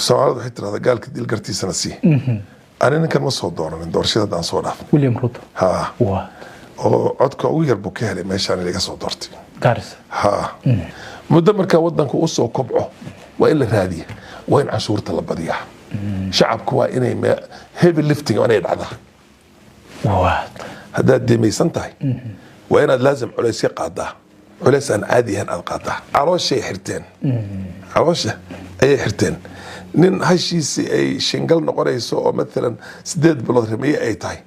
Soomaalidu waxay tiraahdaa gaalka dil gartiisana sii أنا كان مصور دورنا من دور شدة عن صورة ويليام روتو ها وعدك وير بوكيه اللي ماشي أنا اللي قصو دورتي كارثة ها مدمر كودنك وقصه كبعه وإلا هذه وين عشورة البضيعة شعب كوا إني ما هيفي ليفتنج وأنا يدعها هذا دي سنتهي وأنا لازم عليس يقعدها عليس أن عادي هن أقعدها عروش شيء حرتين عروش أي حرتين nin hashiisi ay shingal noqonayso oo midna 8 bilood ramay ay tahay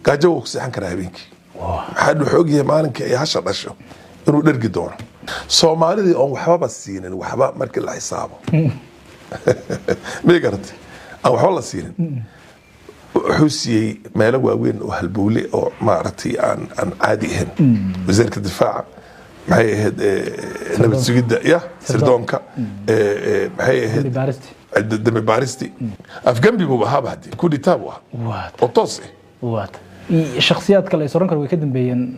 gaajo uu saxan kara habeenkii waxa uu xoogiyay maalinka ay hasha dhasho inuu dhargi doono Soomaalida oo waxba siinin waxba markii la xisaabo meegartay aan waxba la siinin xusiye meel waaweyn oo halbowle oo maartay aan caadi ahayn wasiirka difaaca maxay ahayd nabad sugidda ya sirdoonka maxay ahayd الدم بارستي أفجنبي بوهاب هدي كودي تابوها وطاسي شخصيات كلا يصورن كانوا يكدم بين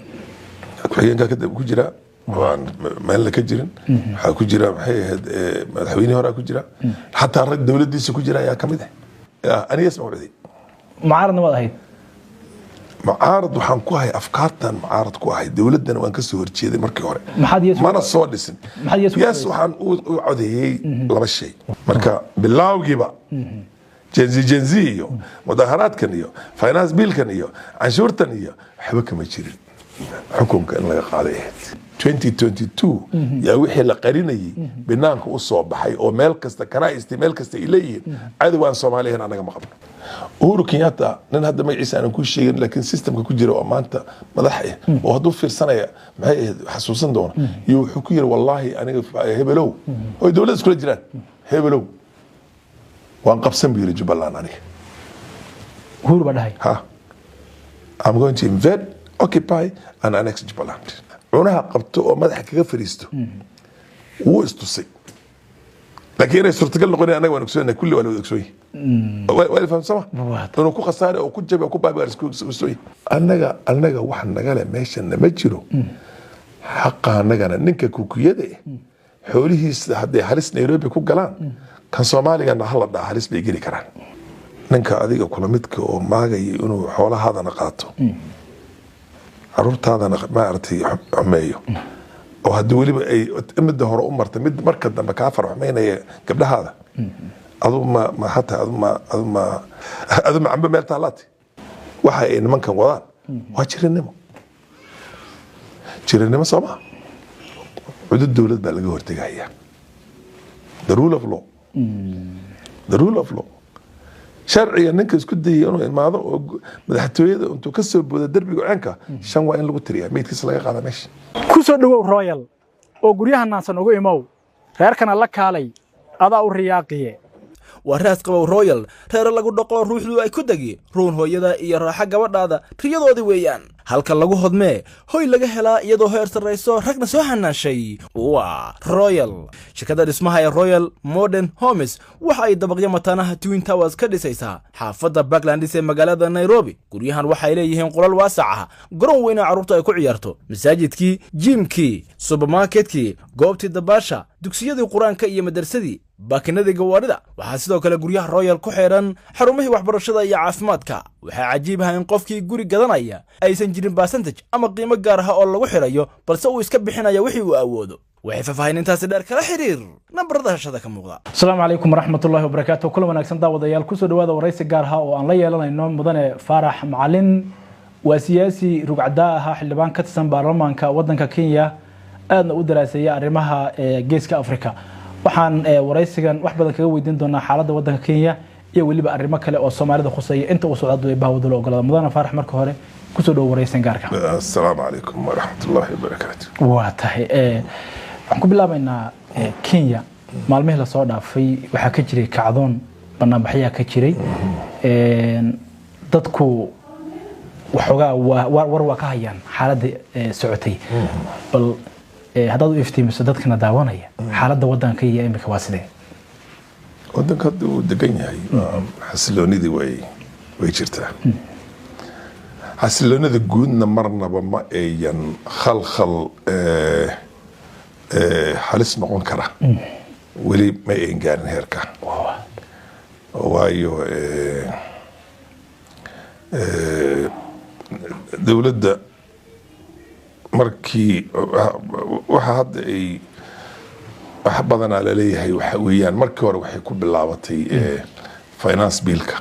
حين كده كجرا ما لك كجرين كجرا هي مدحويني هرا كجرا حتى الرد دولة دي كجرا يا كمده أنا يسمع بدي معارض نواد هاي معارض وحن كوهاي أفكارتنا معارض كوهاي دولتنا وان كسور شيء مركي هوري ما أنا صور لسن يس وحن عودي لما الشيء مركا بالله وجيبا جنزي مظاهرات كنيو فاينانس بيل كنيو عشور تنيو حبك ما يشيل حكم كان لا يقاضي 2022 يا وحي لقريني بنانك وصوبحي او ميل كستا كنايستي ميل كستا الي عدوان سومالي هنا انا ما قبل uhuru kenyatta nin hadda magaciisa aan ku sheegin laakiin systemka ku jira oo maanta madax ah oo haduu fiirsanaya maxay xasuusan doona iyo wuxuu ku yiri wallahi aniga hebelow oo dawladda isku jiraan hebelow waan qabsan biiri Jubbaland aniga uhuru badhay ha I'm going to invade occupy and annex Jubbaland unaha qabto oo madaxa kaga fariisto wuu istusay لكن استرتقل نقولي أنا ونكسونا كل ولا ونكسوي ولا فهم سما أنا كو خسارة أو كو جب أو كو بابي أرسكوي أنا واحد نقال ماشي أنا مجرو حقا نقال نك كوكيده حوله حد حارس نيروبي كو جلان كان صومالي أنا هلا ده حارس بيجري كران نك أديك كل متك وما جاي إنه حول هذا نقاطه عرفت هذا ما أرتي عمايو وهدولي أي مد هراء مرت مد مركز لما كافر حمينا قبل هذا أظن ما حتى أظن ما عم بميل طالاتي وحي إن من كان وضع وهشير النمو صباح عدد الدولة بقى لقوا ارتقاية the rule of law شرعيا انك اسكو ديانو الماضي مدحتويدا انتو كسب دربي go'aanka shan waa in lagu tiriyaa meedkiisa laga qaada meesha ku soo dhawow royal oo guryaha naansan ugu imow reerkana la kaalay adaa u riyaaqiye waraas qabow royal reer lagu dhaqo ruuxdu ay ku dagi ruun hooyada iyo raaxa gabadhaada riyadoodii weeyaan halka lagu hodmee hoy laga helaa iyadoo heer sareyso ragna soo hanaashay waa royal shirkadda dhismaha ee royal modern homes waxa ay dabaqyo mataanaha twin towers ka dhisaysaa xaafadda Parklands ee magaalada Nairobi guryahan waxay leeyihiin qolal waasac ah garoon weyn oo carruurtu ay ku ciyaarto masaajidkii gymkii supermarketkii goobtii dabaasha dugsiyadii quraanka iyo madarsadii baakinadii gawaarida waxaa sidoo kale guryaha royal ku xeeran xarumihii waxbarashada iyo caafimaadka waxaa cajiib ah in qofkii guri gadanaya aysan jirin percentage ama qiimo gaar ah oo lagu xirayo balse uu iska bixinayo wixii uu awoodo waxay faafahintaasi dheer kala xiriir nambarada hashada ka muuqda assalaamu calaykum waraxmatullaahi wabarakaatuh kula wanaagsan daawadayaal ku soo dhawaada waraysi gaar ah oo aan la yeelanayno mudane Faarax Macalin waa siyaasi rugcada ah xildhibaan ka tirsan baarlamaanka wadanka Kenya aadna u daraaseeya arrimaha geeska Afrika waxaan waraysigan wax badan kaga weydiin doonaa xaaladda wadanka Kenya iyo waliba arrimo kale oo Soomaalida khusayay inta uu socdo ee baawada loo ogolaado mudane Faarax marka hore ku soo dhaw waraysan gaarka assalaamu calaykum waraxmatullaahi wabarakaatuh waa tahay waxaan ku bilaabaynaa Kenya maalmihii la soo dhaafay waxa ka jiray kacdoon banaanbaxyo ka jiray dadku waxoogaa war ka hayaan xaaladda socotay bal haddaad u iftiimiso dadkana daawanaya xaaladda wadanka iyo imika waa sidee wadanka uu degan yahay xasiloonidii way jirtaa xasiloonida guudna marnaba ma ayan khalkhal halis noqon kara weli ma ayan gaarin heerka waayo dowladda markii waxa hadda ay wax badanaa laleeyahay waxa weeyaan markii hore waxay ku bilaabatay finance billka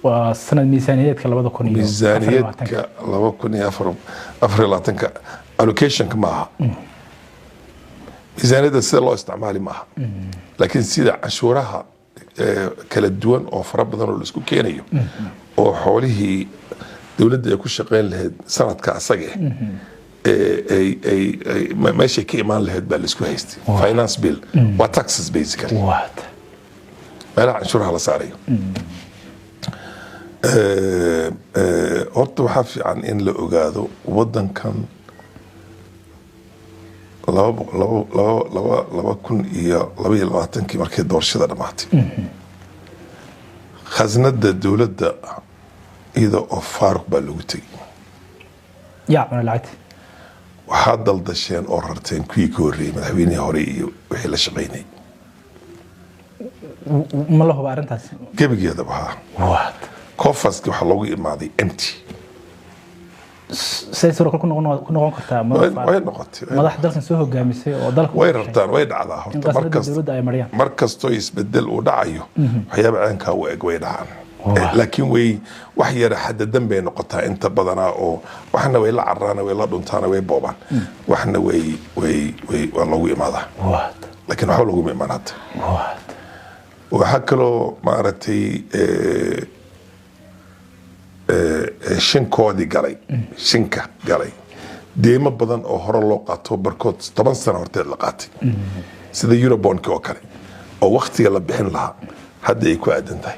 waa sanad miisaaniyaedka 2000 miisaaniyadka 2024 allocationka maaha miisaaniyadda sida loo isticmaali maaha laakiin sida cashuuraha kala duwan oo fara badan oo la isku keenayo oo xoolihii dowladda ay ku shaqeyn lahayd sanadka asaga meeshay ka imaan lahayd baa la isku haystay finance bill waa taxes basically meelaha canshuuraha la saarayo horta waxaa fiican in la ogaado wadankan 2022 markay doorashada dhamaatay khasnada dowladda iyada oo faaruq baa lagu tegay cuna lacagti waxaa daldasheen oo rarteen kuwii ka horreeyey madaxweynihii hore iyo wixii la shaqaynay ma la huba arrintaas gebigeeda waxaa kofaski waxaa loogu imaaday empty say soo ku noqon kartaa way noqotay madax dalkan soo hogaamisay oo dalka way rabtaan way dhacdaa horta markastoo isbedel uu dhacayo waxyaaba caankaa u eg way dhacaan laakiin way wax yara xadadan bay noqotaa inta badanaa oo waxna way la carraana way la dhuntaana way boobaan waxna waa loogu imaadaa laakiin waxba loguma imaan hadda waxaa kaloo maaragtay shinka galay deemo badan oo hore loo qaato barkood 10 sano horteed la qaatay sida eurobondka oo kale oo waqtiga la bixin lahaa hadda ay ku aadan tahay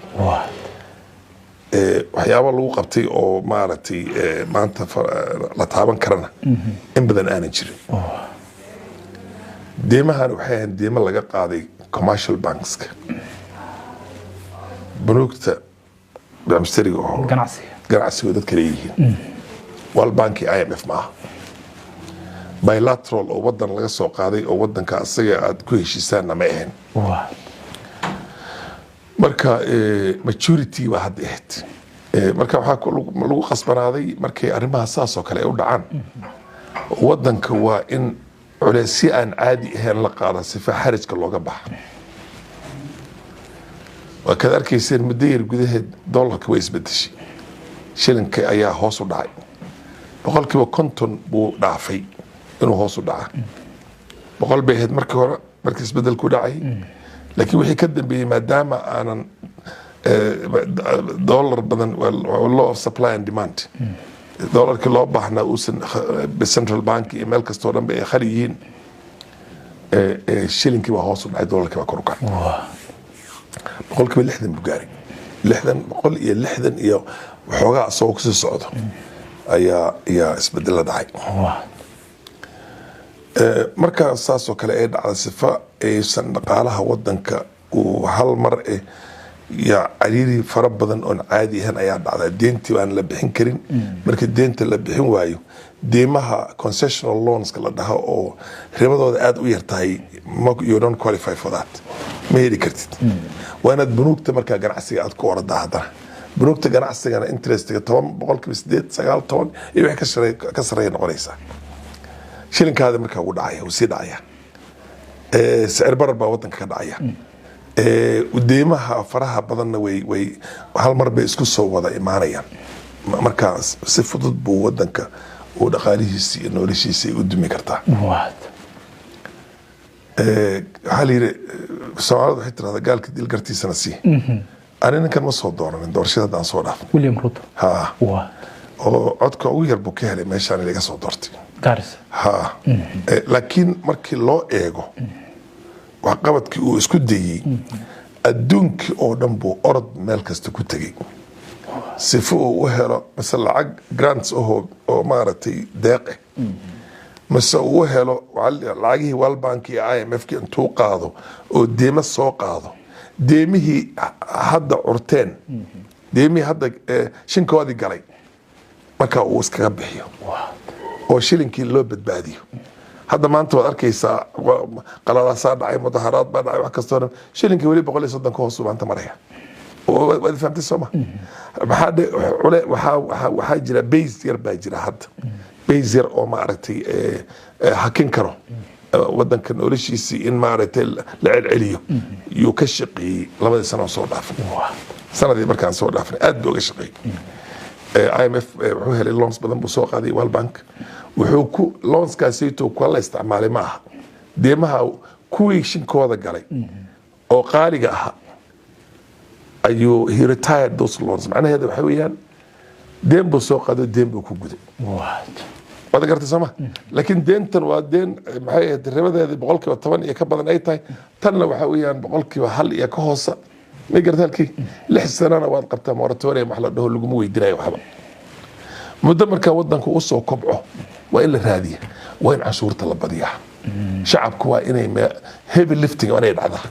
waxyaabo lagu qabtay oo maaragtay maanta la taaban karana in badan aanan jirin deemahan waxay ahayn deemo laga qaaday commercial bankska banuugta bamstariga oo ganacsiga dadka leeyihiin wal banki IMF maaha bilateral oo wadan laga soo qaaday oo wadanka asaga aad ku heshiisaanna ma ahayn marka maturity waa hadda ahayd marka waxaa lagu qasbanaaday markay arrimaha saas oo kale ay u dhacaan wadanka waa in culeysyo aan caadi ahayn la qaada sifa xarajka looga baxa waa kaad arkayseen muddo yar gudaheed dollarka way isbedeshay shilinka ayaa hoos u dhacay 50% buu dhaafay inuu hoos u dhaca 100 bay ahayd markii hore markii isbedelku dhacay laakiin wixii ka dambeeyay maadaama aanan dollar badan law of supply and demand dollarka loo baahnaa uusan central bank iyo meel kastoo dhan bay ay khali yihiin shilinkii waa hoos u dhacay dollarkii waa kor u kacay 60 buu gaaray 60 iyo waxoogaa asagoo kusii socdo ayaa isbedela dhacay markaa saasoo kale ay dhacda sifa aysan dhaqaalaha wadanka uu hal mar yaa cariiri fara badan oon caadi ahayn ayaa dhacda deentii baan la bixin karin marka deenta la bixin waayo deemaha concessional loanska la dhaho oo ribadooda aad u yartahay you don't qualify for that ma heli kartid waa inaad bunuugta markaa ganacsiga aad ku oradaa haddana bunuugta ganacsigana interestiga 10% iyo wixii ka sareeya noqonaysaa shilinkaada markaa ugu dhacaya uu sii dhacaya sicir barar baa wadanka ka dhacaya deemaha faraha badanna way hal mar bay isku soo wada imaanayaan markaas si fudud buu wadanka uu dhaqaalihiisa iyo noloshiisa ay u dumi kartaa waxaa la yidhi Soomaalidu waxay tirahdaa gaalka dil gartiisana sii ani ninkan ma soo dooranin doorashada haddaan soo dhaafay William Ruto oo codka ugu yar buu ka helay meeshaan ilaga soo doortay laakiin markii loo eego waxqabadkii uu isku dayey adduunkii oo dhan buu orod meel kasta ku tegey sifo uu u helo mise lacag grants oo maaragtay deeqe mise uu u helo lacagihii World Bank iyo IMF intuu qaado oo deema soo qaado deemihii hadda curteen deemihii hadda shinkoodii galay markaa uu iskaga bixiyo oo shilinkii loo badbaadiyo hadda maanta waad arkaysaa qalalaasaa dhacay mudaharaad baa dhacay wax kastoo dhan shilinkii weli 130 ka hoos maanta maraya waad fahamtay soo ma waxaa jira base yar baa jira hadda base yar oo maaragtay hakin karo wadanka noloshiisii in maaragtay la celceliyo yuu ka shaqeeyey 2 sano soo dhaafay sanadii markaan soo dhaafnay aad buu uga shaqeeyey IMF wuxuu helay loans badan buu soo qaaday World Bank wuxuu ku loanskaasayto kula isticmaalay ma aha deemaha kuwii shinkooda galay oo qaaliga ahaa ayuu he retired those loans macnaheedu waxa weeyaan deen buu soo qaaday deen buu ku guday wada gartay sama laakiin deentan waa deen maxay ahayd ribadeedii 10% iyo ka badan ay tahay tanna waxa weeyaan 1% iyo ka hoosa ma gartay halkii 6 sanana waad qabtaa moratorium wax la dhaho lagu weydiinayo waxba muddo marka wadanku u soo kobco waa in la raadiyo waa in cashuurta la badiyaa shacabku waa inay heavy lifting ay dhacdaa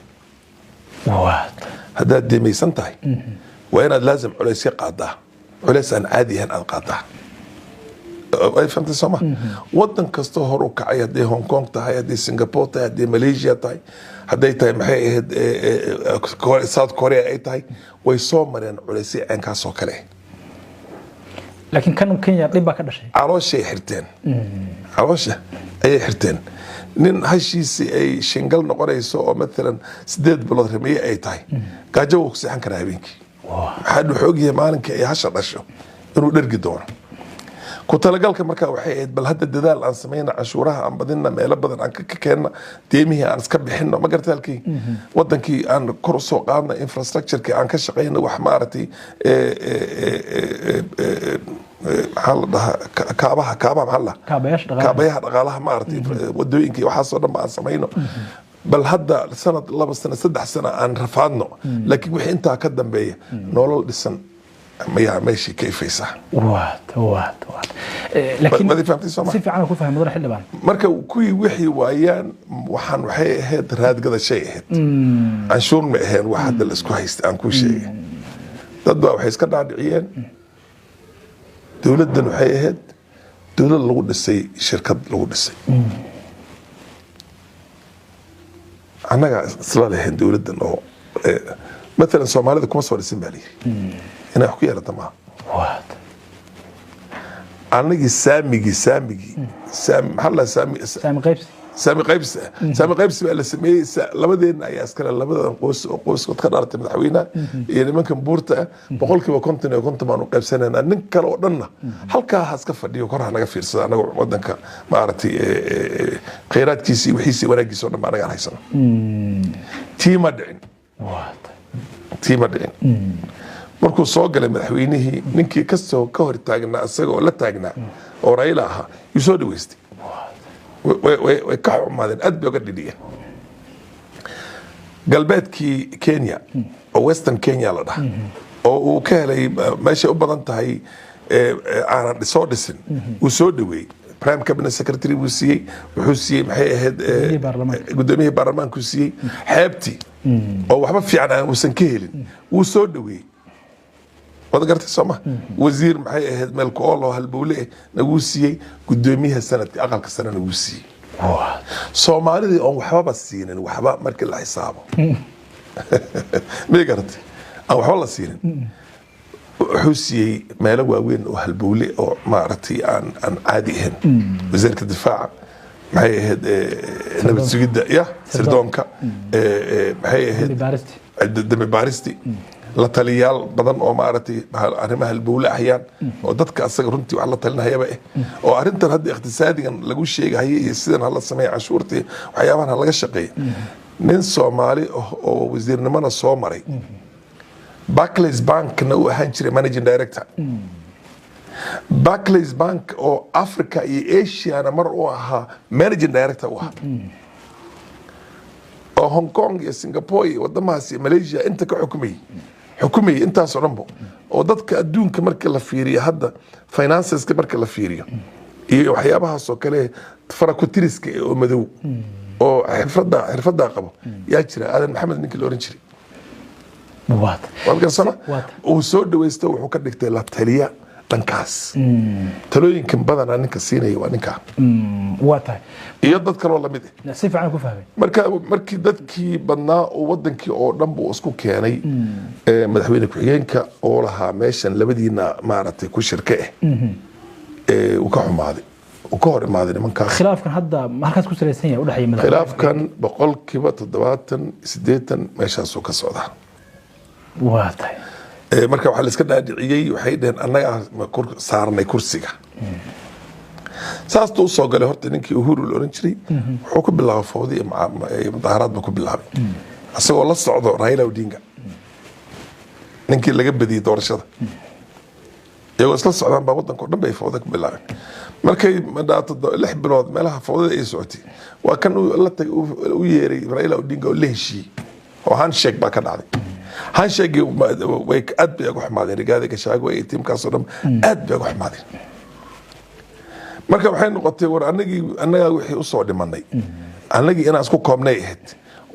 haddaad deemaysan tahay waa inaad laazim culays qaadaa culays aan caadi ahayn aad qaadaa ay fahantay soo ma wadan kastoo hor u kacay hadday Hong Kong tahay hadday Singapore tahay hadday Malaysia tahay hadday tahay maxay ahayd South Korea ay tahay way soo mareen culaysyo aankaas oo kale laakiin kan Kenya dhib baa ka dhashay calooshay xirteen caloosha ayay xirteen nin hashiisi ay shingal noqonayso oo مثلا 8 bilood ramiye ay tahay gaajo uu saxan karaa habeenkii waxa uu xoogiyay maalinka ay hasha dhasho inuu dhergi doono ku talagalka marka waxay ahayd bal hadda dadaal aan sameeyna cashuuraha aan badina meelo badan aan ka keenna deemihii aan iska bixino ma gartaalkii wadankii aan kor u soo qaadna infrastructure-ka aan ka shaqeyno wax maartay hal kaabaha kaabayaha dhaqaalaha maartay wadooyinka waxa soo dhan aan sameeyno bal hadda sanad 2 sano 3 sano aan rafaadno laakiin wixii inta ka dambeeya nolol dhisan ما ماشي كيف يصح لكن ما فهمتي سامع سيف انا كنت فاهم مدير حلبان marka kuwii wixii waayaan waxaan waxay ahayd raadgada shay ahayd anshuur ma ahayn wax hadda la isku haysta aan ku sheegay dad baa waxay iska dhaadhiciyeen dawladdan waxay ahayd dawlad lagu dhisay shirkad lagu dhisay anaga isla leeyahay dawladdan oo مثلا Soomaalida kuma soo dhisin baa leeyahay ina wax ku yeelata ma anigi saamigi maxalla saami qaybsi baa la sameeyey labadeena ayaa iskale labadan qoys ka dhaartay madaxweynaha iyo nimankan buurta 50% iyo 50 baan u qaybsanaynaa nin kale oo dhanna halkaa ha iska fadhiyo kor ha naga fiirsada anaga wadanka maaragtay kheyraadkiisii wixiisii wanaagiisa oo dhan baan anaga haysano tiima dhicin markuu soo galay madaxweynihii ninkii kasoo ka hor taagnaa isagoo la taagnaa oo Raila ahaa yuu soo dhaweystay way ka xumaadeen aad bay uga dhidhiyeen galbeedkii Kenya oo Western Kenya la dhaha oo uu ka helay meesha u badan tahay aan soo dhisin uu soo dhaweeyay prime cabinet secretary uu siiyay wuxuu siiyay maxay ahayd gudoomiyaha baarlamaanka siiyay xeebti oo waxba fiican aan uusan ka helin uu soo dhaweeyay wada gartay Soomaa wasiir maxay ahayd meelku oo halbowle nagu siiyay gudoomiyaha sanadka aqalka sanad nagu siiyay Soomaalida oo waxba siinin waxba markii la xisaabo ma gartay aan waxba la siinin wuxuu siiyay meelo waaweyn oo halbowle oo maaragtay aan caadi ahayn wasiirka difaaca maxay ahayd nabad sugidda ya sirdoonka maxay ahayd dambi baaristi la taliyaal badan oo maaragtay arrimaha halbowle ahyaan oo dadka asaga runtii wax la talinayaba oo arintan hadda iqtisaadigan lagu sheegayo iyo sidan hala sameeyo cashuurtii waxyaabahan laga shaqeeyo nin Soomaali oo wasiirnimada soo maray Barclays Bank na uu ahaan jiray managing director Barclays Bank oo Africa iyo Asia na mar uu ahaa managing director u ahaa oo Hong Kong iyo Singapore iyo wadamahaas iyo Malaysia inta ka xukumay intaas oo dhanbo oo dadka adduunka marka la fiiriyo hadda financeska marka la fiiriyo iyo waxyaabahaas oo kale farakutiriska oo madow oo xirfada qabo yaa jira aadan maxamed ninka la oran jiray walkan sana uu soo dhaweysto wuxuu ka dhigtay la taliya dhankaas talooyinkan badanaa ninka siinaya waa ninkaa waa tahay iyo dad kaloo lamid ah si fiican ku fahmay markii dadkii badnaa oo wadankii oo dhan buu isku keenay madaxweyne ku-xigeenka oo lahaa meeshan labadiina maaragtay ku shirke uu ka xumaaday uu ka hor imaaday nimankaas khilaafkan hadda halkaas ku salaysan yahay u dhaxay madaxweyne khilaafkan 70% meeshaasuu ka socdaa waa tahay marka waxaa la iska dhaadhiciyey waxay dhaheen annaga saarnay kursiga saastuu usoo galay horta ninkii Uhuru la oran jiray wuxuu ku bilaabay fawdi iyo mudaharaad buu ku bilaabay asagoo la socdo Raila Odinga ninkii laga badiyay doorashada iyagoo isla socdaan baa wadanka oo dhan bay fawda ku bilaabeen markay madaato 6 bilood meelaha fawdada ay socotay waa kan la tagay u yeeray Raila Odinga oo la heshiiyey oo handshake baa ka dhacday handshake way aad bay ugu xumaadeen rigaada Gachagua iyo tiimkaas oo dhan aad bay ugu xumaadeen marka waxay noqotay war annaga wixii u soo dhimanay annagii inaan isku koobnay ahayd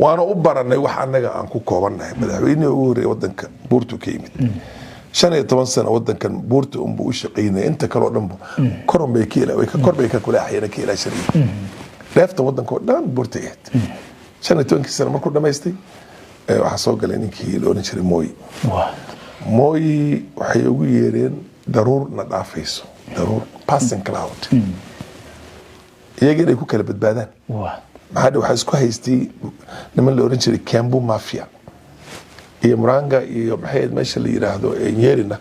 waana u baranay wax annaga aan ku koobannahay madaxweynaha ugu horeeyay wadanka buurtu ka yimid 15 sano wadankan buurta uu u shaqeynay inta kale oo dhan koron bay ka ilaa way ka kor bay ka kula xayna ka ilaa shariif leefta wadanka oo dhan buurta ahayd 15 sano markuu dhameystay waxa soo galay ninkii la oran jiray Moi waxay ugu yeereen daruur na dhaafayso daruur passing cloud iyaga inay ku kala badbaadaan maxaa waxa isku haystay niman la oran jiray Kiambu Mafia iyo Muranga iyo maxay meesha la yiraahdo Nyerina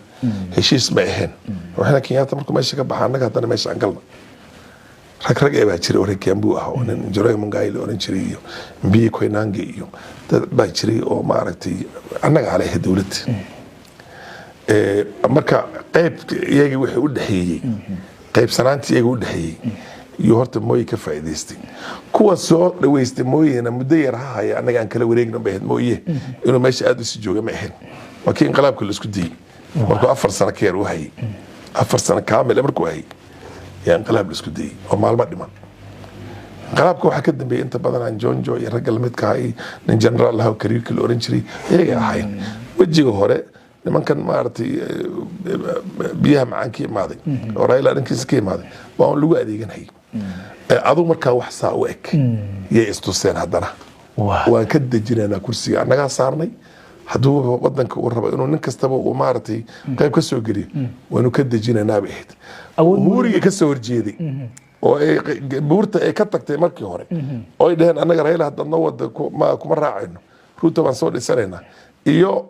heshiis ma ahayn waxna Kenyatta markuu meesha ka baxay annaga hadana meesha aan galno rag ay baa jiray oo Kiambu ah oo nin Njoroge Mungai la oran jiray iyo Mbii Koinange iyo dad baa jiray oo maaragtay annaga haleehay dawladda marka qayb iyaga wixii u dhaxeeyay qayb sanaantii iyaga u dhaxeeyay iyo horta Moi ka faa'iideystay kuwa soo dhaweystay Moiina muddo yar haya annaga aan kala wareegno baahid Moi inuu meesha aad u sii jooga ma ahayn wakiin inqilaabka la isku diyay markuu 4 sano ka yar u hayay 4 sano kaamil markuu hayay yaa inqilaab la isku diyay oo maalmo dhiman inqilaabka waxa ka dambeeyay inta badan aan Jonjo iyo rag la midka ah nin general ah oo kariirka la oran jiray iyaga ahayn wajiga hore nimankan maartay biyaha macaanka imaaday oo Raila dhankiisa ka imaaday waa lagu adeeganay aduu markaa wax saa u eg yay istuseen haddana waan ka dejinayna kursiga annaga saarnay hadduu wadanka uu rabo inuu nin kastaba uu maartay qayb ka soo geliyo waanu ka dejinaynaa bixid Uhuru ka soo horjeeday oo ay buurta ay ka tagtay markii hore oo ay dhaheen annaga Raila hadana wada kuma raacayno Ruto baan soo dhisanayna iyo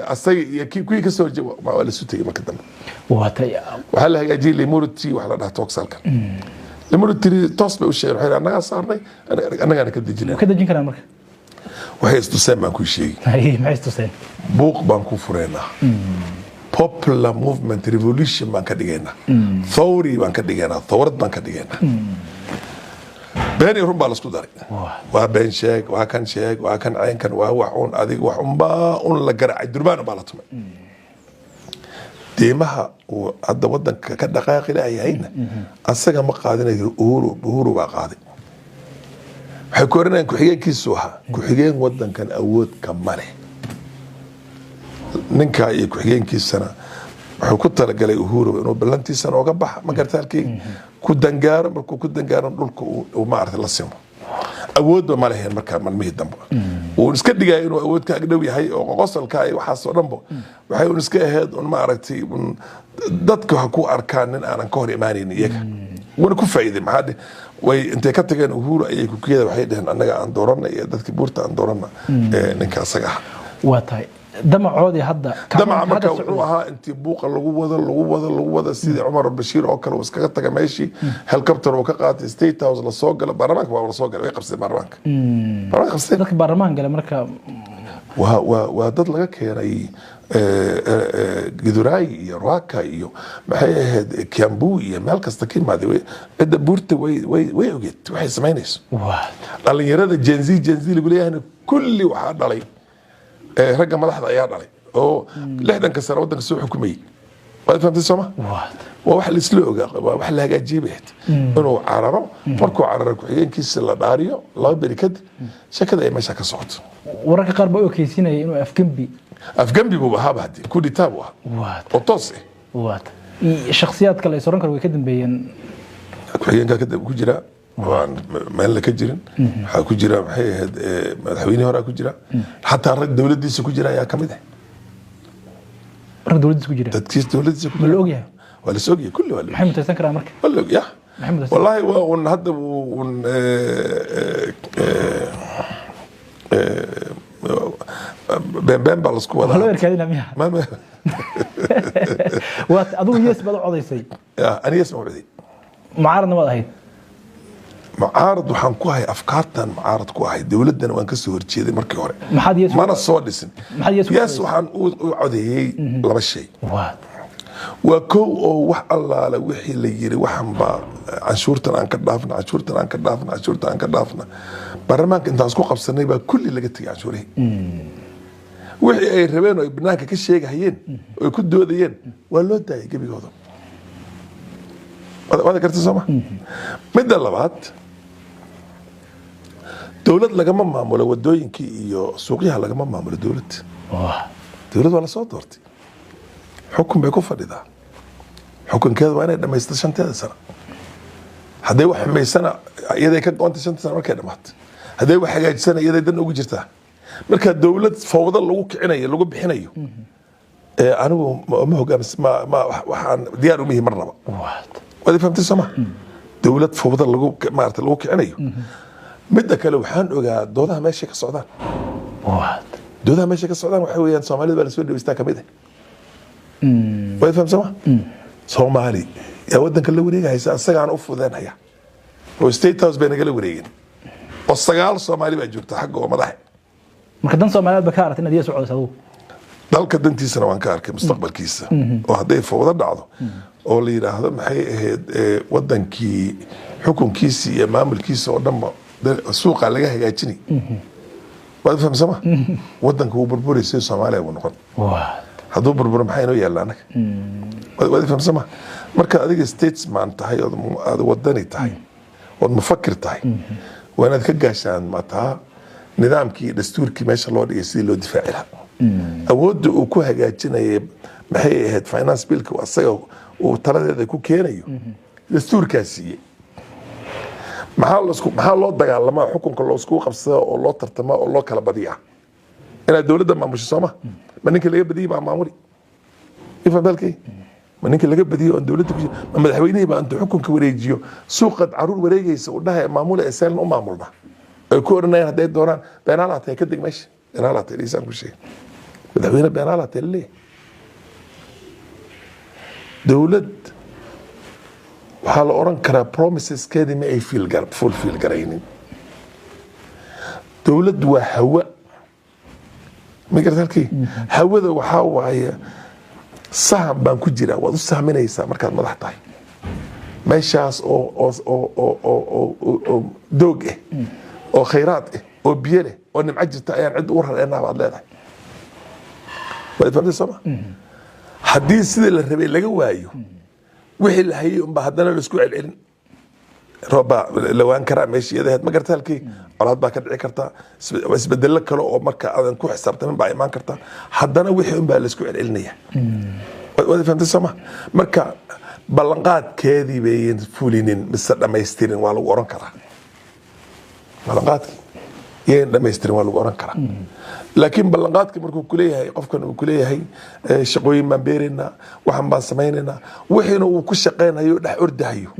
asay iyo kii ka soo jeedo waa la sutay marka dambe waxa la hagaajiyay Limurti wax la dhaho Toxalkan Limurti toos bay u sheegay waxay annaga saarnay annaga ka dejin karaan marka waxay istuseen baan ku sheegay maxay istuseen buuq baan ku fureynaa popular movement revolution baan ka dhigaynaa thawri baan ka dhigaynaa thawrad baan ka dhigaynaa been run baa la isku daray waa been sheeg waa kan caynkan waa wax un adig wax un la garacay durbaan baa la tumay deemaha oo hadda wadanka ka dhaqaaqi laayayna asaga ma qaadinayo Uhuru baa qaaday waxay ku oranayaan ku-xigeenkiisu ahaa ku-xigeen wadankan awood ka male ninka iyo ku-xigeenkiisana wuxuu ku talagalay Uhuru inuu ballantiisa nooga baxa ma gartaalkii ku dangaaro markuu ku dangaaro dhulka uu maartay la simo awood ma lahayn marka malmihii dambe uu iska dhigay inuu awood ka agdhow yahay oo qosolka ay waxa soo dhanbo waxay uu iska ahayd un maartay dadka ku arkaan in aanan ka hor imaanin iyaga wana ku faa'iiday maxaa way intee ka tageen Uhuru ayay ku kiyada waxay dhaheen annaga aan dooranay iyo dadkii buurta aan dooranay ninka asaga waa tahay damacoodii hadda damaca marka wuxuu ahaa intii buuqa lagu wada sidii Umar Bashir oo kale iskaga taga meeshii helicopter oo ka qaatay State House la soo galay baarlamaanka waa la soo galay way qabsay baarlamaanka dadka baarlamaanka gale marka waa dad laga keenay Githurai iyo Ruaka iyo maxay ahayd Kiambu iyo meel kasta ka imaaday cidda buurta way ogeed waxay sameynayso dhalinyarada Gen Z lagu leeyahay kulli waxa dhalay ragga madaxda ayaa dhalay oo 60 sano wadanka soo xukumayay waad fahamtay Soomaa waa wax la isla ogaa waa wax la hagaajiyay inuu cararo markuu cararo ku-xigeenkiisa la dhaariyo laba beri kadib shakada ay meesha ka socoto wararka qaar baa okeysinaya inuu afgambi buu ahaa baadi ku dhitaab waa oo toos shakhsiyaad kale soran karo way ka dambeeyeen ku-xigeenka kadib ku jira waan meel la ka jirin waxa ku jira maxay ahayd madaxweynaha hore ku jira xataa rag dawladdiisa ku jira ayaa kamid ah rag dawladdiisa ku jira dadkiis dawladdiisa ku ma la ogyahay wala soogiye kulli wala maxay mutaysan karaa marka wala ya maxay wallahi waa hadda been baa lasku wadaa loo erkaadina miyaa waad adigu yes baad u codaysay ani yes ma coday mucaaradna waad ahayd mucaarad waxaan ku ahay afkaartan mucaarad ku ahay dawladdana waan kasoo horjeeday markii hore maxaad yes mana soo dhisin yes waxaan u codeeyey laba shay waa kow oo wax allaale wixii la yiri waxan baa canshuurtan aan ka dhaafna canshuurtan aan ka dhaafna canshuurtan aan ka dhaafna baarlamaanka intaan isku qabsanay baa kulli laga tegay canshuurihii wixii ay rabeen oo ay banaanka ka sheegahayeen oo ay ku doodayeen waa loo daayay gebigooda wada garta sooma midda labaad dawlad lagama maamulo wadooyinkii iyo suuqyaha lagama maamulo dawlad waa la soo doortay xukun bay ku fadhidaa xukunkeeda waa inay dhamaysto 5 sano hadday wax xumaysana iyaday ka goontay 5 sano markay dhamaato hadday wax hagaajisana iyaday dan ugu jirtaa marka dawlad fawda lagu kicinayo lagu bixinayo anigu ma hogaamis ma waxaan diyaar u mihi marnaba wadi fahamtay sama dawlad fawda lagu maarta lagu kicinayo midda kale waxaan ogaa doodaha meesha ka socdaan waxa weeyaan Soomaalida baa la soo dhaweystaa kamid ah wadi fahamtay sama Soomaali yaa wadanka la wareegaysa asagaan u fudeynaya oo state house bay naga la wareegin oo 9 Soomaali baa joogta xagga oo madax marka dan Soomaaliyeed ba ka aragtay inaad yeesho codayso dalka dantiisana waan ka arkay mustaqbalkiisa oo hadday fawda dhacdo oo la yiraahdo maxay ahayd wadankii xukunkiisa iyo maamulkiisa oo dhanba suuqa laga hagaajinay wada fahamsama wadanka uu burburisay Soomaaliya uu noqon hadduu burburo maxay inoo yaalla anaga wada fahamsama marka adiga statesman tahay oo aad wadani tahay oo mufakir tahay waa inaad ka gaashaan mataa nidaamkii dastuurkii meesha loo dhigay sidii loo difaaci lahaa awoodda uu ku hagaajinayay maxay ahayd finance billka asaga uu taladeeda ku keenayo dastuurkaas siiyey maxaa loo dagaalamaa xukunka loo isku qabsado oo loo tartama oo loo kala badiyaa inaad dawladda maamusho sooma ma ninka laga badiyay baa maamuli ifan dalkay ma ninka laga badiyay oo dawladda ku ma madaxweynaha baa inta xukunka wareejiyo suuqad caruur wareegaysa u dhahay maamul ee seel u maamulna ay ku oranayaan haday doonaan beenaalaatay ka deg meesha beenaalaatay liisan ku sheeg madaxweyne beenaalaatay leey dawlad waxaa la oran karaa promises keedi ma ay fulfill garaynin dawlad waa hawa ma gartalkii hawada waxaa waaye sahan baan ku jiraa waad u sahminaysaa markaad madax tahay meeshaas oo doog ah oo khayraad ah oo biyo leh oo nimco jirta ayaan cid u rareynaa baad leedahay waad fahamtay sooma haddii sidii la rabay laga waayo wixii la hayay unbaa haddana la isku celcelin roobbaa lawaan karaa meeshii iyadaheed ma garta halkii colaad baa ka dhici kartaa isbedelo kale oo marka aadan ku xisaabtamin baa imaan kartaa haddana wixii unbaa la isku celcelinaya waad fahamtay sooma marka ballanqaadkeedii bayan fulinin mise dhamaystirin waa lagu oran karaa ballanqaadkii yayn dhamaystirin waa lagu oran karaa laakiin ballanqaadka markuu kuleeyahay qofkan uu kuleeyahay shaqooyin baan beeraynaa waxan baan samaynaynaa wixiina uu ku shaqaynayo dhex ordahayo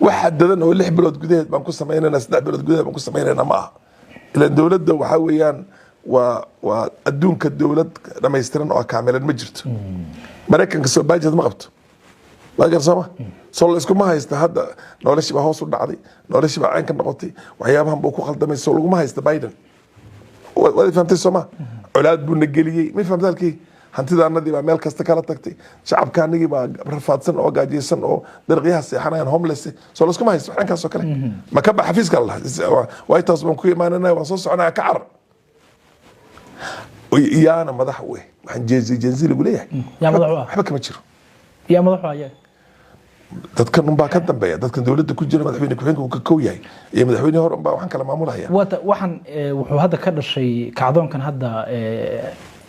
wax xadadan oo 6 bilood gudaheed baan ku samaynaynaa 3 bilood gudaheed baan ku samaynaynaa ma aha ilaan dawladda waxaa weeyaan waa adduunka dawlad dhamaystiran oo kaamilan ma jirto maraykanka soo baajad ma qabto laakiin sama soo la isku ma haysta hadda noloshii baa hoos u dhacday noloshii baa caynka noqotay waxyaabahan buu ku khaldamay soo lagu ma haysta Biden waad fahamtay sooma colaad buu nageliyay ma fahamtay halkii hantidaanadii baa meel kasta kala tagtay shacabkaanigii baa rafaadsan oo gaajeysan oo darqiyaha seexanayaan homeless soo la isku ma haysto waxaan kaas oo kale ma ka bax xafiiska Allah way taas baan ku imaananaa waan soo soconaa ka carar yaana madax weey waxaan jeezi lagu leeyahay yaa madax waxba kama jiro yaa madax ayaa dadkan unbaa ka dambeeya dadkan dawladda ku jira madaxweyne ku-xigeenka uu ka kow yahay iyo madaxweyne hore unbaa waxaan kala maamulaya waxaan wuxuu hadda ka dhashay kacdoonkan hadda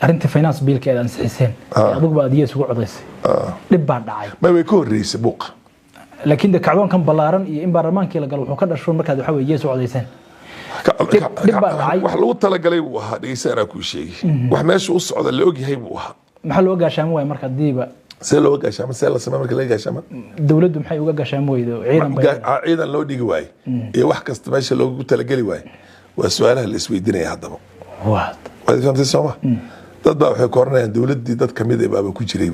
arinta finance bill ka ansixiseen adigu baad iyo isugu codaysay dib baa dhacay ma way ku horeysay buuq laakiin kacdoon kan balaaran iyo in baarlamaankii la galo wuxuu ka dhasho markaad waxa weeye isugu codayseen dib baa dhacay wax lagu talagalay buu ahaa dhigaysanaa ku sheegay wax meesha u socda la og yahay buu ahaa maxaa loo gaashaamo way marka diiba see loo gaashaamo see la sameeyo marka la gaashaamo dawladdu maxay uga gaashaamo weydo ciidan loo dhigi waay iyo wax kasta meesha loogu talagali waay waa su'aalaha la isweydiinaya haddaba waad fahamtay Soomaa dad baa waxay koranayaan dawladdii dad kamid ah baa ku jiray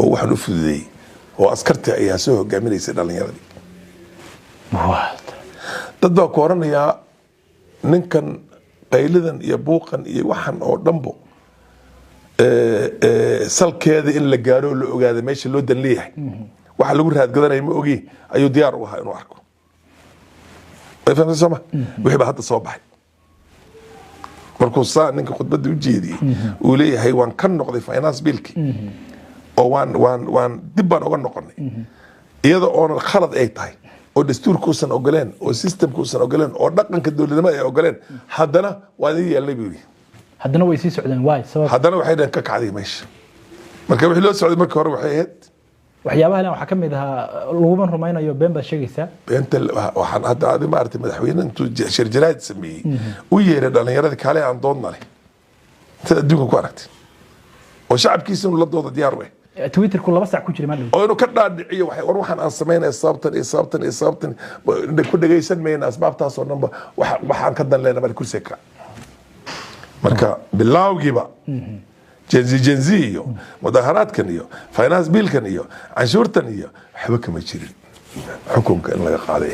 oo waxaan u fududeeyay oo askarta ayaa soo hogaaminaysay dhalinyaradii waad dad baa koranaya ninkan qaylidan iyo buuqan iyo waxan oo dhanbo salkeeda in la gaaro la ogaado meesha loo dan leeyahay waxa lagu raadgadanay ma ogi ayuu diyaar u ahaa inuu arko way fahamtay Soomaa wixii baa hadda soo baxay markuu saa ninka khudbadda u jeediyay uu leeyahay waan ka noqday finance bill-ki oo waan dib baan uga noqonay iyada oo khalad ay tahay oo dastuurkuusan ogoleen oo systemkuusan ogoleen oo dhaqanka dawladnimada ay ogoleen haddana waan idin yeelnay buu yidhi haddana way sii socdeen waay sabab haddana waxay dhaheen ka kacday meesha marka wixii loo socday markii hore waxay ahayd waxyaabaha waxaa ka mid ahaa laguma rumaynayo been baad sheegaysaa beenta waxaan hadda adi maaragtay madaxweyne intuu shirjaraad sameeyey u yeeray dhalinyaradii kaale aan doodna leh intaad adduunka ku aragtay oo shacabkiisa inuu la dooda diyaar u twitterku 2 saac ku jiray ma oo inuu ka dhaadhiciyo war waxaan aan sameynay sababtan ku dhageysan mayna asbaabtaas oo dhanba waxaan ka dan leena mar kursi ka marka bilaawgiiba jenzi iyo mudaharaadkan iyo finance bill-kan iyo canshuurtan iyo waxba kama jirin xukunka in laga qaado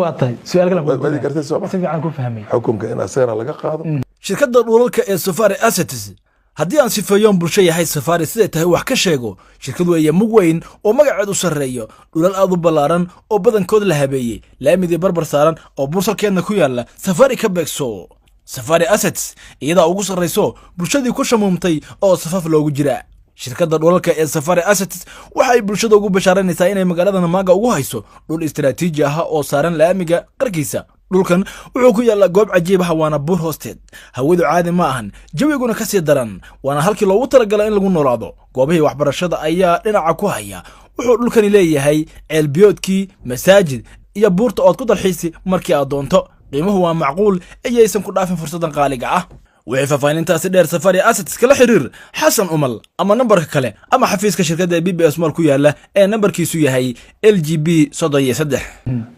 waa tahay su'aal kale wadi kartay soo si fiican ku fahmay xukunka in asagana laga qaado shirkadda dhulalka ee Safari Assets haddii aan sifeeyoon bulsho yahay Safari siday tahay wax ka sheego shirkadu weeye mug weyn oo magaceedu sareeyo dhulal aad u ballaaran oo badankood la habeeyey laamidii barbar saaran oo bursalkeedna ku yaala Safari ka beegso Safari Assets iyada ugu sareyso bulshadii ku shamuumtay oo safaf loogu jira shirkadda dhulalka ee Safari Assets waxay bulshada ugu bashaaranaysaa inay magaalada Namanga ugu hayso dhul istiraatiiji ah oo saaran laamiga qarkiisa dhulkan wuxuu ku yaala goob cajiib ah waana buur hoosteed hawadu caadi ma ahan jawiguna ka sii daran waana halkii loogu talagalay in lagu noolaado goobihii waxbarashada ayaa dhinaca ku haya wuxuu dhulkani leeyahay ceel biyoodkii masaajid iyo buurta ood ku dalxiisi markii aad doonto qiimuhu waa macquul ayaysan ku dhaafin fursadan qaaliga ah wixii faahfaahintaasi dheer Safari Assets kala xiriir Xasan Umal ama nambarka kale ama xafiiska shirkadda BBS Mall ku yaala ee nambarkiisu yahay LGB 33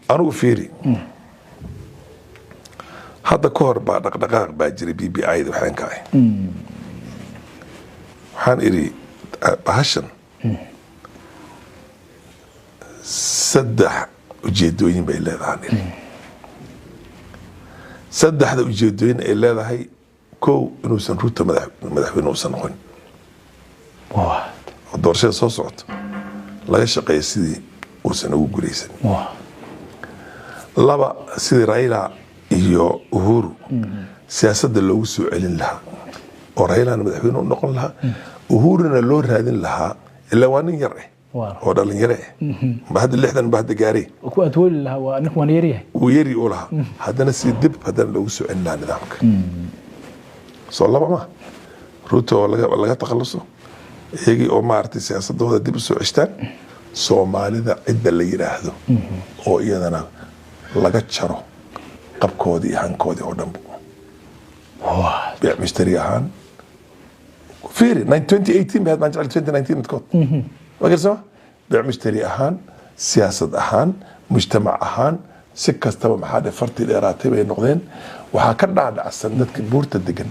anigu fiiri hadda ka hor baa dhaqdhaqaaq baa jiray BBI-da waxaan ka ahay waxaan idhi bahashan saddex ujeedooyin bay leedahay saddexda ujeedooyin ay leedahay kow inuusan ruuta madaxweyne uusan noqon oo doorashada soo socoto laga shaqeeyo sidii uusan ugu guuleysan laba sidii Raila iyo Uhuru siyaasadda loogu soo celin lahaa oo Raila madaxweyne u noqon lahaa Uhuruna loo raadin lahaa ilaa waa nin yar oo dhalinyaro bahad 60 bahad gaaray ku atwali lahaa waa nin waan yariyahay uu yari u lahaa haddana si dib haddana loogu soo celin lahaa nidaamka soo laba ma ruuto laga takhaluso iyagii oo maartay siyaasadooda dib u soo cishtaan Soomaalida cidda la yiraahdo oo iyadana laga jaro qabkoodii iyo hankoodii oo dhanbo بيع مشتري أهان فيري 2018 بهذا ما نجعل 2019 متكوت وقال سوا بيع مشتري أهان سياسة أهان مجتمع أهان سكة استوى محادة فرتي الإراتي بين نقدين وهكذا على السندات كبور تدقن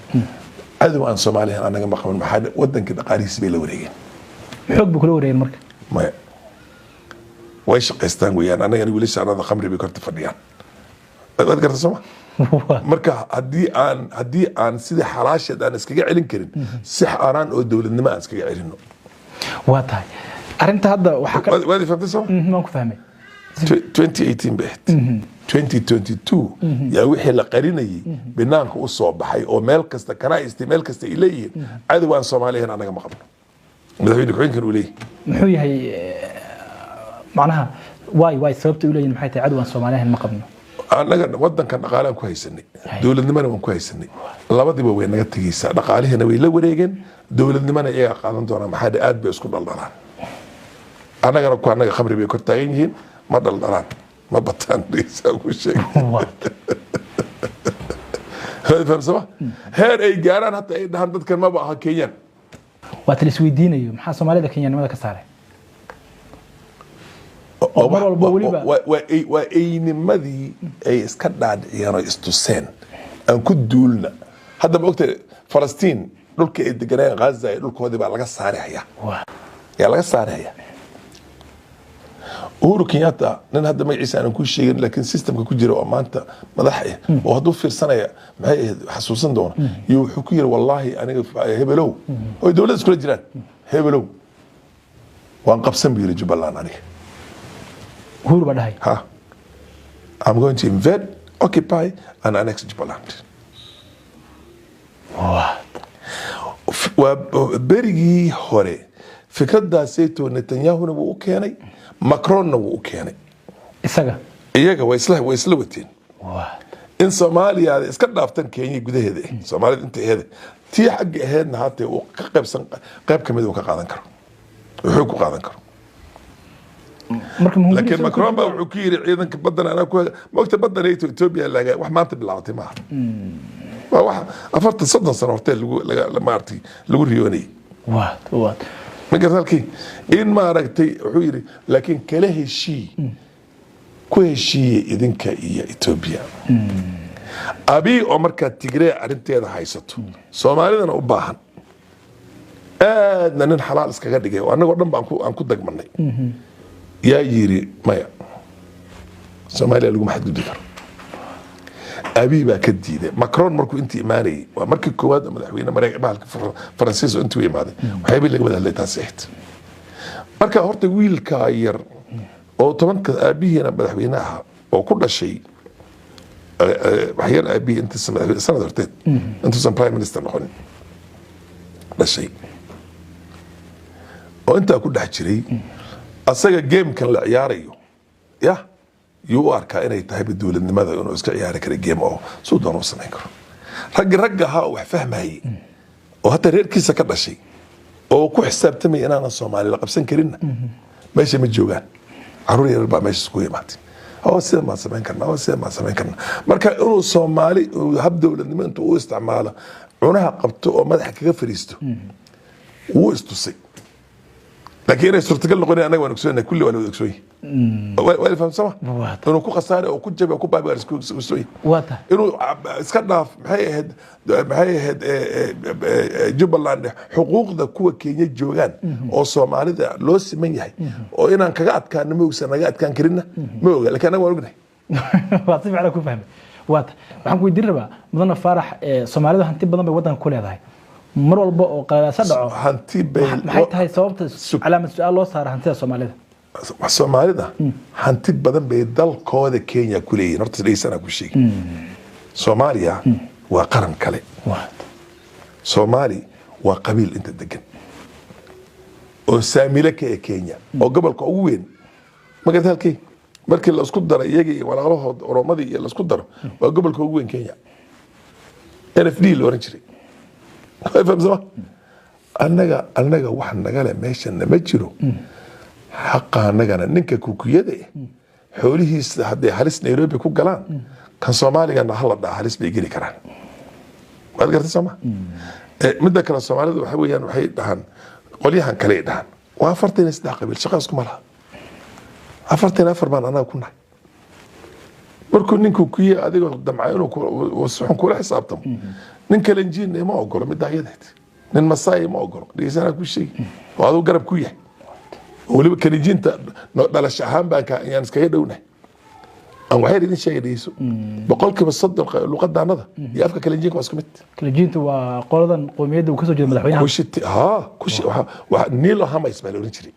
عدو أن صومالي أنا جمع من محادة ودن كده قاريس بيلا وريجين حق بكل وريجين مركب ما ويش قيستان ويان أنا يعني وليش أنا ذا خمري بكرت فنيان أذكر سوا marka hadii aan sidii xalaashad aan iskaga celin karin si xaraan oo dawladnimo aan iskaga celino waa tahay arinta hadda waxa ka wadi fahamtay ma ku fahmay 2018 bet 2022 yaa wixii la qarinayay banaanka u soo baxay oo meel kasta kana isticmaal kasta ilayeen cadawaan Soomaaliyeed anaga ma qabno madaxweyne ku-xigeenka uu leeyahay muxuu yahay macnaha way sababta uu leeyahay maxay tahay cadawaan Soomaaliyeed ma qabno annaga wadankan dhaqaalaan ku haysanay dowladnimana waan ku haysanay labadiba way naga tagaysaa dhaqaalihina way la wareegeen dowladnimana iyaga qaadan doonaa maxaa aad bay isku dhaldhalaan annagana ku annaga khamri bay kor taagan yihiin ma dhaldhalaan ma bataan dhigaysaa ku sheegay فهمت هير اي جاران حتى اي دهان دد كان ما بقى كينيان وات السويدينيو maxaa Soomaalida Kenyanimada ka saaray mar walba waliba waa aynimadii ay iska dhaadhiyeen oo istuseen aan ku duulna hadda ma ogtay Falastiin dhulka ay deganayeen Gaza ay dhulkoodii baa laga saaraya yaa laga saaraya Uhuru Kenyatta nin hadda magaciisa aan ku sheegin laakiin systemka ku jira oo maanta madax ah oo haduu fiirsanaya maxay xasuusan doona iyo wuxuu ku yiri wallahi aniga hebelow oo dawladda isku jiraan hebelow waan qabsan biiri Jubbaland aniga Uhuru badahay ha I'm going to invade occupy and annex Jubbaland wa berigii hore fikradaasayto Netanyahu wuu keenay Macron wuu keenay isaga iyaga way isla wateen in Soomaaliya iska dhaaftan Kenya gudaheeda Soomaalida inteeda tii xaq aheedna haatee uu ka qaybsan qayb kamid uu ka qaadan karo wuxuu ku qaadan karo laakiin Macron baa wuxuu ku yiri ciidanka badan ana ku waqti badan ay Ethiopia laga wax maanta bilaawtay ma waa wax afarta soddon sano hortay lagu maartay lagu riyoonay مقدرك إن ما رأيتي حويري لكن كله شيء كل شيء إذن كإيا إثيوبيا أبي عمر كتجري عرنت هذا حيسته سومالي أنا أباهن نحن حلال إسكاجر دقيقة وأنا قدام بانكو دق مني يا يري مايا سومالي لقوم حد قدر أبي بكديده ماكرون مركو أنت إيماني ومركو كواد مدحوينا مريق بالك فرنسيس وأنت وإيماني وحيبي اللي قبل اللي تاسحت مركا هرت ويل كاير أو طبعا أبي هنا مدحويناها وكل شيء أحيانا أبي أنت سنة هرتين أنت سن برايم مينستر نحن لا شيء وأنت كل حشري أصلا جيم كان لعياريو يا يو أركا إنه يتهب الدولة لماذا إنه إسكع يارك الجيم أو سودان وصلنا يكره رجها وفهم هاي وحتى غير كيسة كذا شيء أو كو حساب تمي أنا الصومالي لقب سن كرينا ماشي متجوجان عروري أربعة ماشي سكوي ماتي أو سير ما سمين كنا أو سير ما سمين كنا مركا إنه الصومالي وهب دولة لما أنتوا استعماله عنها قبته وما حكي فريستو واستوسي لكن أنا استرتقل لقوني أنا ونكسوي كل ولا ونكسوي ولا فهم سما إنه كو خسارة أو كو جبه أو كو باي بارسكوي واضح إنه إسكتنا محي هاد جبلان حقوق ذا كوا كينيا جوجان أو سومالي ذا لوس من يهي أو إن أنك قاعد كان موسى أنا قاعد كان كرينا موجا لكن أنا وارجع واضح على كل فهم واضح وحنقول يدربا مدن فرح سومالي ذا هنتي بدن بودن كل هذا mar walba oo qalaasa dhaco hanti bay maxay tahay sababta calaamad su'aal loo saaray hantida Soomaalida hanti badan bay dalkooda Kenya ku leeyihiin horta leeysana ku sheeg Soomaaliya waa qaran kale Soomaali waa qabiil inta degan oo saamila ka Kenya oo gobolka ugu weyn magaalada halkii markii la isku daro iyaga iyo walaalahood Oromadii iyo la isku daro waa gobolka ugu weyn Kenya NFD loo oran jiray فهم زمان أنا واحد نقله ماشي أنا ما جرو حقا نقنا نك كوكية ده حوله حد حارس نيروبي كوك جلان كان صومالي كان حلا ده حارس بيجري كران ما قدرت سما مدة كان الصومالي ده حبوا يعني وحيد دهان قليها عن كلي دهان وافرتين استحقبل شخص كمالها أفرتين أفرمان أنا كنا مركون نكو كوكية هذه قدام عينه وصحون كل حسابتهم نين كلنجين ما أقوله مدعيات نين مساي ما أقوله ليسنا كل شيء وهذا قرب كويه ولو كلنجين على الشحام بقى يعني سكيدونه أو غير إن شيء ليسو بقولك بصدق اللغة ده نذا يافك كلنجين كواسكمت كلنجين تو قولدا قوميد وكسر جد مدحوين كل شيء كل شيء ونيلو هم يسمعوا نشري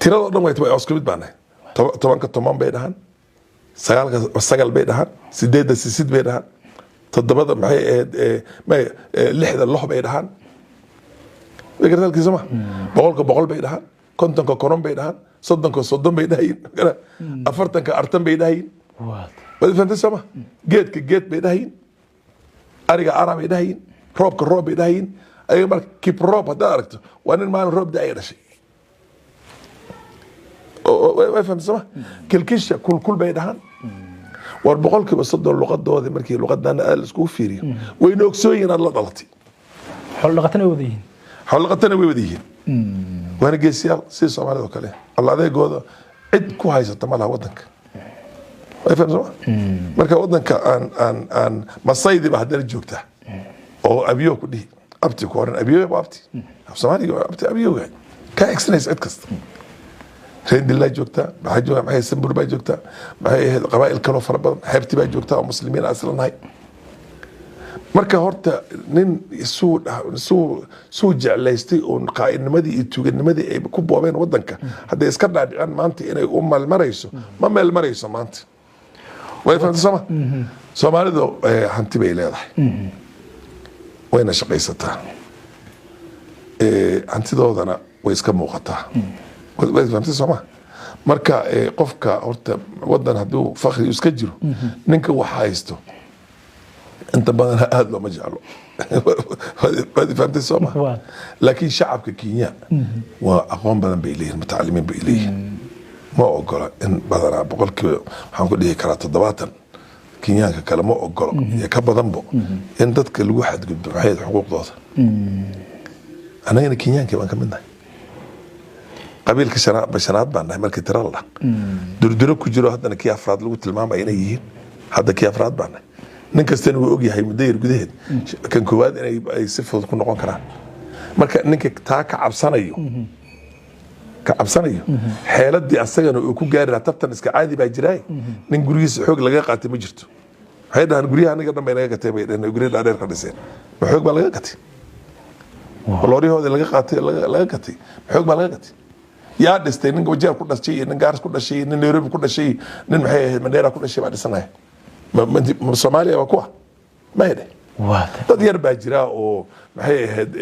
ترى الله ما يتبع أسكمت بعنا طبعا كتمام بينهن سجل بينهن سديد سيد بينهن تضبط معي ما لحد اللح بينهن ويقدر ذلك زمان بقول بينهن كنتن كورن بينهن صدن بينهن أفرتن كأرتن بينهن wadi fahamtay sooma geedka geed bay dhahayin ariga ara bay dhahayin roobka roob bay dhahayin ayaga marka kib roob haddaad aragto waa nin maalin roob da-ay dhashay way fahamtay sooma kilkisha kulkul bay dhahaan war 30% luqadoodii markii luqadana aad iskugu fiiriyo wayna ogsooyin aad la dhalatay xoolo dhaqatana way wadayihiin xoolo dhaqatana way wadayihiin waana geesiyaal sida Soomaalida oo kale alla adeegooda cid ku haysata malaha wadanka way fahamtay sooma marka wadanka aan masaydi ba hadana joogta oo abiyo ku dhihi abti ku horan abiyo abti Soomaaliga abti abiyo ka exercise cid kasta رين الله جوكتا بحاجة معي سنبور باي جوكتا معي قبائل كانوا فربا حبتي باي جوكتا ومسلمين أصلا هاي مركا هورتا نين سو جعليستي ونقائن نمدي يتوغن نمدي كوبوا بين ودنك هذا يسكرنا عن مانتي إنه المريسو ما المريسو مانتي وين فهمت سما سومالي دو حنتي باي ليضح وين شقيستها حنتي دو دانا ويسكا موقتها فهمتي سما marka qofka horta wadan haduu fakhri iska jiro ninka waxa haysto inta badan aad loo majalo fahmtay soma laakiin shacabka Kenya waa aqoon badan bay leeyihiin mutacalimiin bay leeyihiin ma ogola in badana boqolkiiba waxaan ku dhihi karaa 70 Kenyaanka kale ma ogola ya ka badanbo in dadka lagu xadgudbo waxay xuquuqdooda anagana Kenyaanka waan ka midnahay قبيل كشنات بشنات بان مركي ترى الله دردرو كجرو هذا نكيا أفراد لو تلمام أين يجين هذا كيا أفراد بان نكستن وأوجي هاي مدير جديد كان كواد أنا أي صفة تكون نقون كران مركا نك تاك عبسانيو كعبسانيو حالات دي أصلاً ويكون جاري رتبت نسك عادي بيجراي نقوليس حق لقى قاتي مجرته هذا هنقوليها أنا قدام بينك كتير لأنه يقولي لا دير خلصين بحق بلقى كتير والله هذا لقى قاتي لقى كتير بحق بلقى كتير يا دستي نين وجهه كل شيء نين غارس كل شيء نين نيروبي كل شيء نين محي مديرة كل شيء بعد سنة من صوماليا وكوا ما هذا dad yar baa jira oo maxay ahayd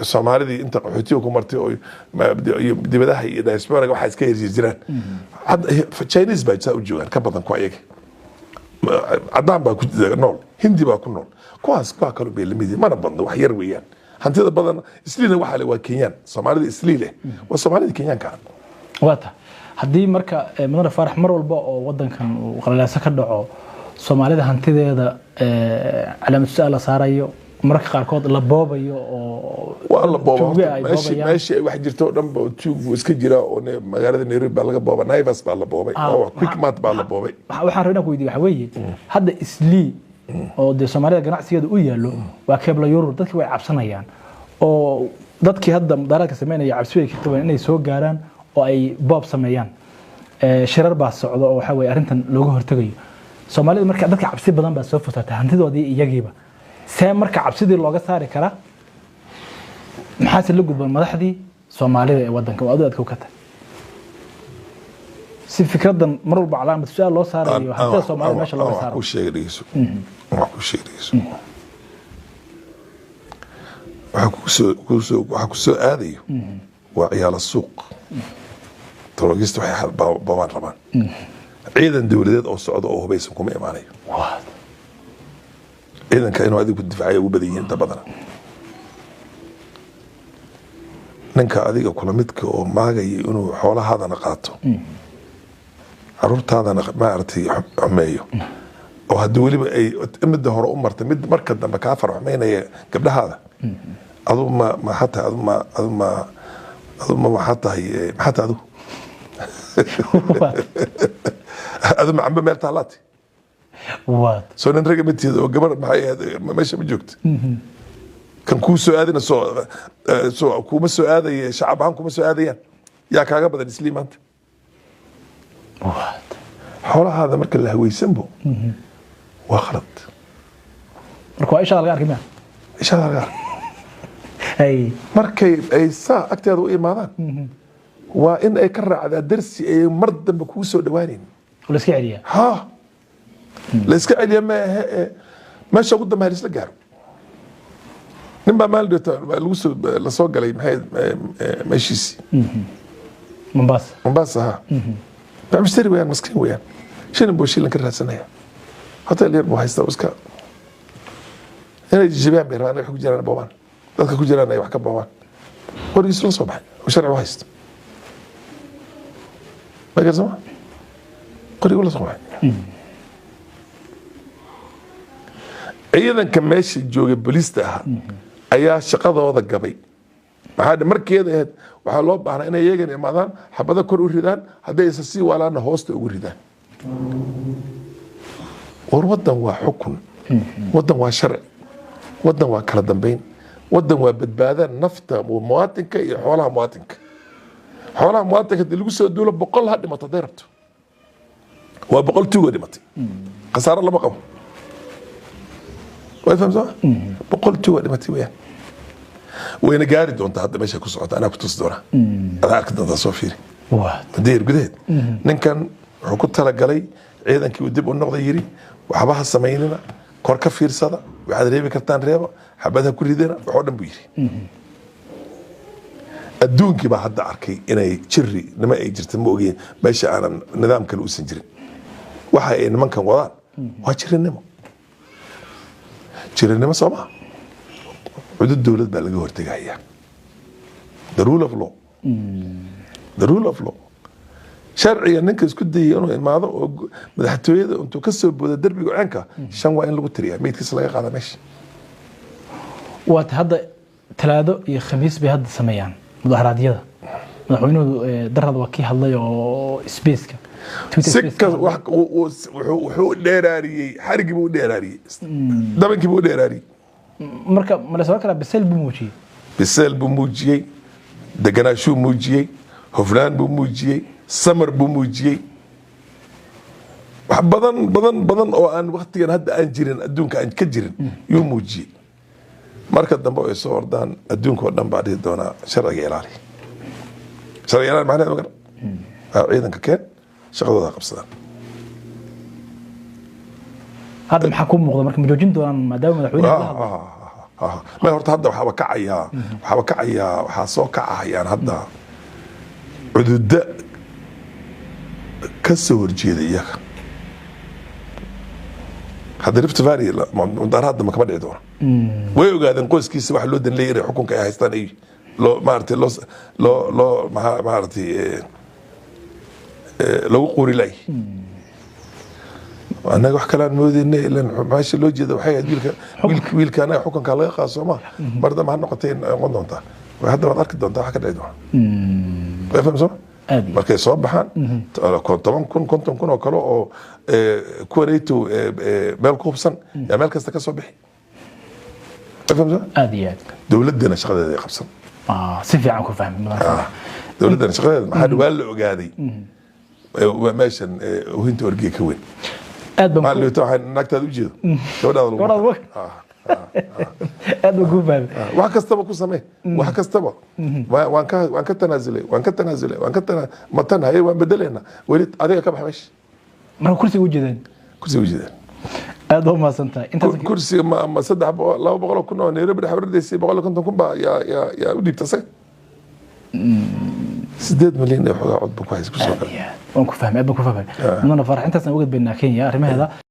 Soomaalida inta qaxootiga ku martay oo dibadaha iyo diaspora waxa iska jiraan Chinese baa jira u joogan ka badan ku ayaga cadaan baa ku nool hindi baa ku nool kuwaas ka kale bay lamid mana badna wax yar weeyaan hantida badan isliina waxa la waa Kenyan Soomaalida isliile waa Soomaalida Kenyanka wata hadii marka madana farax mar walba oo wadankan uu qalalaasa ka dhaco Soomaalida hantideeda calaamad su'aal saarayo marka qaarkood la boobayo oo waa la boobay meeshii wax jirto dhanba tuug iska jira oo magaalada Nairobi baa laga boobay Naivas baa la boobay oo Quickmart baa la boobay waxaan rabnaa ku weydiiyo waxa weeye hadda isli oo de Soomaalida ganacsigeeda u yaalo waa keebla yurub dadkii way cabsanayaan oo dadkii hadda mudaaraka sameynaya cabsi way ka qabaan inay soo gaaraan oo ay boob sameeyaan shirar baa socdo oo waxa weeye arintan looga hortagayo Soomaalida marka dadka cabsi badan baa soo furtay hantidoodii iyagiiba see marka cabsidii looga saari kara maxaa la gudboon madaxdii Soomaalida ee wadanka waa aad ku kata si fikradan mar walba calaamad su'aal loo saarayo hantida Soomaalida meesha looga saaro ku sheegayso waxa ku soo aadayo waa ciyaal suuq torogisto waxay baaban rabaan ciidan dawladeed oo socdo oo hubaysan kuma imaanayo ciidanka inuu adigu difaacayo ugu badan yihiin badan ninka adiga kula midka oo maagay inuu xoolahaadana qaato carruurtaadana ma artay xumeeyo oo haddii weliba ay mid hore u martay mid marka dambe ka farxumeynaya gabdhahaada adu ma hatta adu ma hatta adu هذا ما عم بميل طالات وات سو نرجع متي قبل ماشي بجوكت كان كوسو هذا سو كومسو هذا شعب عنكم سو هذا يا كاغا بدل سليم انت وات حول هذا مركز الهوي سمبو واخرت مركو ايش هذا غير ايش هذا غير اي مركي اي ساعه اكثر وايمادان وإن أي كرر على درس مرض بكوسو دوانين ولا سكعليا ها لا سكعليا ما شو قدام هالس لجار نبى مال دوت الوسو لصوق علي ماشيسي منباس ها مشتري ويان مسكين ويان shilin buu shilin ka raadsanaya hotel yar buu haystaa iska inay jijibiyaan bay rabaan wax ku jiraan boobaan dadka ku jiraan ay wax ka boobaan qorigiis la soo baxay oo sharci u haysto ma garsama qorigu la soo baxay ciidanka meesha joogay booliista ahaa ayaa shaqadooda gabay maxaa markeeda ahayd waxaa loo baahnaa inay iyagan imaadaan xabada kor u ridaan hadday isa sii waalaana hoosta ugu ridaan war wadan waa xukun wadan waa sharci wadan waa kala dambeyn wadan waa badbaada nafta muwaatinka iyo xoolaha muwaatinka hadii lagu soo duulo 100 ha dhimato haday rabto waa 100 tuugo dhimatay khasaaro lama qabo way fahamsan 100 tuugo dhimatay weeyaan wayna gaari doontaa hadda meesha ku socota anaa ku tusi doonaa adaa arki doontaa soo fiiri madeer gudaheed ninkan wuxuu ku talagalay ciidankii uu dib u noqday yiri waxba ha samaynina kor ka fiirsada waxaad reebi kartaan reeba xabadha ku ridina wuxuu dhan buu yiri adduunkii baa hadda arkay inay jirri nima ay jirta ma ogeen meesha aanan nidaam kale uusan jirin waxa ay nimankan wadaan waa jirrinimo soo ma cudud dowlad baa laga hortagayaa the rule of law sharciga ninka isku dayay inuu imaado oo madaxtooyada intuu ka soo boodo darbiga caanka 5 waa in lagu tiriyaa meydkiisa laga qaada meesha waad hadda talaado iyo khamiis bay hadda sameeyaan mudaharaadyada madaxweynuhu darrada waa kii hadlay oo spaceka wuxuu dheeraariyey xarigii buu dheeraariyey dabankii buu dheeraariyey marka ma la soo kala bisel buu muujiyey deganaashuu muujiyey hofnaan buu muujiyey samar buu muujiyey wax badan oo aan waqtigan hadda aan jirin adduunka aan ka jirin yuu muujiyey marka dambe ay soo ordaan adduunka oo dhan baa dhihi doonaa sharciga ilaali macnaheedu ciidanka keen shaqadooda qabsadaan hadda maxaa ku muuqda marka ma joojin doonaan maadaama madaxweynaha ma horta hadda waxaa soo kacayaan hadda cududa ka soo horjeeda iyaga hadda Rift Valley mudaharaad ma kama dhici doono way ogaadeen qoyskiisa wax loo dan leeyahay xukunka ay haystaan ay loo maartay lagu qori lay anaga wax kale aan moodeenay ilaan meesha loo jeedo waxay wiilka anaga xukunka laga qaaso ma marda ma noqotay noqon doontaa hadda waad arki doontaa wax ka dhici doona way fahamsan markay soo baxaan 10,000 oo kale oo kuwareeto meel ku hubsan yaa meel kasta ka soo bixi way fahamsan dowladana shaqadeeda ay qabsan si fiican ku fahmay dowladana shaqadeeda maxaa waa la ogaaday meeshan uhinta orgiga ka weyn aad baan ma leeyahay waxaan nagtaada u jeedo gabadhaada aad baan ku fahmay wax kastaba ku samee wax kastaba waan ka tanaasulay matan hay waan bedelena wali adiga ka baxay meesha marka kursiga u jeedeen aad u maasantahay inta kursiga ma 200 kun oo Nairobi dhaxbardeysay 150 kun baa yaa u dhiibtay 8 milyan oo xogaa cod ku haysto ku soo kale waan ku fahmay mudana farax intaasna uga badnaa Kenya arrimaheeda